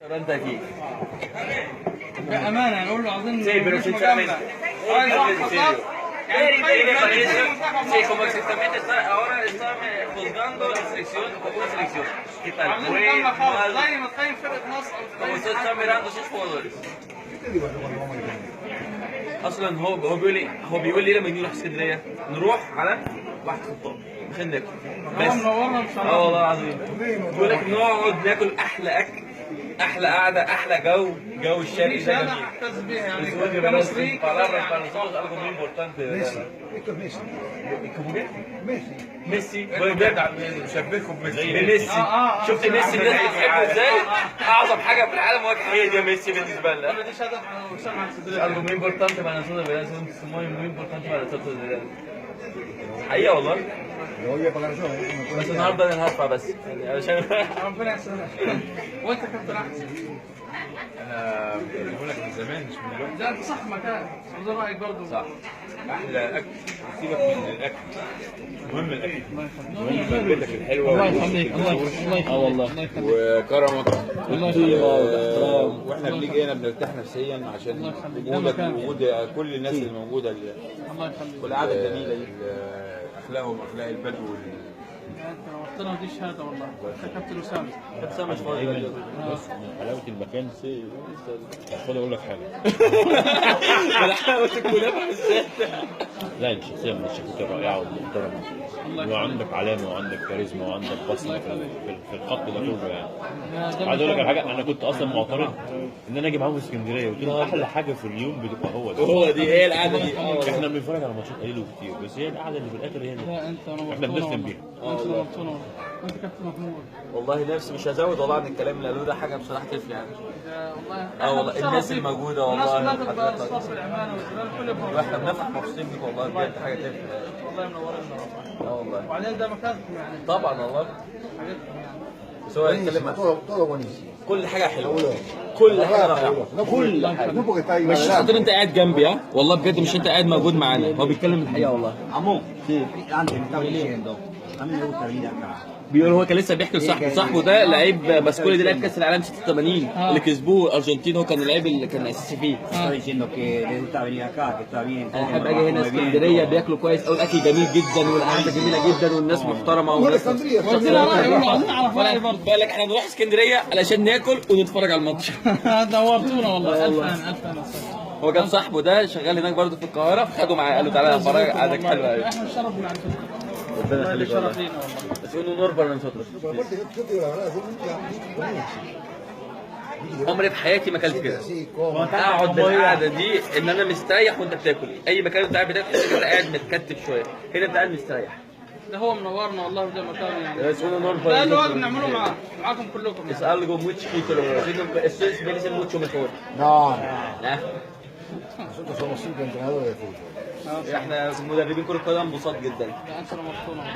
Restaurante aquí. بأمانة نقول له عاوزين Sí, pero sinceramente. En serio. Sí, como exactamente ahora está juzgando la selección como una selección. ¿Qué tal? عاوزين Bueno, نجمع خالص malo. زي ما تقيم فرقة مصر أو Como تقيم usted está mirando sus jugadores. اصلا هو بيقول لي لما نيجي نروح اسكندريه نروح على واحد خطاب عشان ناكل هو بس. منورنا بصراحة. اه والله العظيم. بيقول لك نقعد ناكل احلى اكل، احلى قعده، احلى جو الشرقي دي ده شهادة جميل. أحتز بيها يعني Después de كمصري palabras para nosotros algo muy importante. Messi, esto es Messi. ¿Cómo qué? Messi. ميسي بجد شبهكم بميسي. بميسي. شفت ميسي الناس بتحبه ازاي؟ اعظم حاجه في العالم هي دي ميسي بالنسبه لنا. دي شهادة وسام عن Es algo muy importante para nosotros, ¿verdad? Es muy importante para nosotros, ¿verdad? حقيقة والله. Lo voy a pagar yo, ¿eh? بس النهارده انا هدفع بس يعني علشان ربنا يسلمك. وأنت كابتن أحسن. انا بقول لك من زمان مش من دلوقتي. لا أنت صح مكان. عاوز رأيك برضه. صح. احلى اكل، سيبك من الاكل. مهم الاكل. مهم مادتك الحلوه. الله يخليك. الله يخليك. والله وكرمك والطيبة والاحترام. واحنا بنيجي هنا بنرتاح نفسيا عشان وجودك ووجود كل الناس اللي موجوده الله يخليك. والقعده الجميله دي اخلاقهم اخلاق البدو أنت نورتنا ودي شهادة والله. أنت كابتن وسام. ابتسامة مش فاضي. بس من حلاوة المكان خد اقول لك حاجة. انا حاولت الكنافة بالذات. لا الشخصية من الشخصيات الرائعة والمحترمة وعندك علامة وعندك كاريزما وعندك بصمة في الخط ده كله يعني. عايز اقول لك على حاجة، انا كنت اصلا معترض ان انا اجي معاهم اسكندرية، قلت لهم احلى حاجة في اليوم بتبقى هو دي هي القعدة دي. احنا بنتفرج على ماتشات قليل وكتير، بس هي القعدة اللي في الاخر هي اللي لا أنت نورتنا. احنا بنسلم والله. بيها. أنت نورتنا والله. أنت كابتن محمود. والله نفسي مش هزود والله عن الكلام اللي قالوه ده، حاجة بصراحة تفرق يعني. ده والله. والله الناس اللي موجودة والله الناس كلها تبقى أصحاب الأمانة والجمال كل يوم. واحنا بنفرح مبسوطين بيك والله بجد، حاجة تفرق. والله منورنا والله. والله وبعدين ده مكانكم يعني. طبعا والله. حاجتكم يعني. بس هو يتكلم buenísimo, عن todo buenísimo. كل حاجة حلوة، كل حاجة رائعة. كل حاجه no porque está ahí مش adelante. خاطر انت قاعد جنبي ها، والله بجد مش انت قاعد موجود معانا، هو بيتكلم الحقيقة والله. Amor, antes me estaba diciendo, a mí me gusta venir acá. بيقول هو كان لسه بيحكي لصاحبه ده لعيب باسكولي ده لعيب كاس العالم 86 اللي كسبوه الارجنتين، هو كان اللعيب اللي كان اساسي فيه. Estaba diciendo que le gusta venir acá, que está bien. انا احب اجي هنا اسكندريه، بياكلوا كويس قوي، الاكل جميل جدا والقعده جميله جدا والناس محترمه والناس قلت لها رأي والله عايزين نعرف رأي برضه. بقول لك احنا بنروح اسكندريه علشان ناكل ونتفرج على الماتش. نورتونا والله. ألف أنا ألف أنا. هو كان صاحبه ده شغال هناك برضه في القاهره، فخدوا معاه قال له تعالى اتفرج قعدك حلوه قوي. احنا الشرف معرفتكم. ربنا يخليك والله. الشرف لينا والله. بس يقولوا نور para nosotros. Pero aparte, yo te digo la verdad, yo nunca comí así. عمري في حياتي ما اكلت كده. Así, como. اقعد بالقعده دي ان انا مستريح وانت بتاكل، اي مكان انت قاعد بتاكل تحس انت قاعد متكتف شويه، هنا انت قاعد مستريح. ده هو منورنا والله وده مكان يعني. Es un honor ده para اللي هو nosotros. بنعمله معاكم كلكم Es يعني. algo muy chiquito, lo verdad. Esto es merece mucho mejor. No, ¿Eh? nosotros somos 5 entrenadores de fútbol. احنا مدربين كرة قدم بساط جدا. ده انت نورتونا.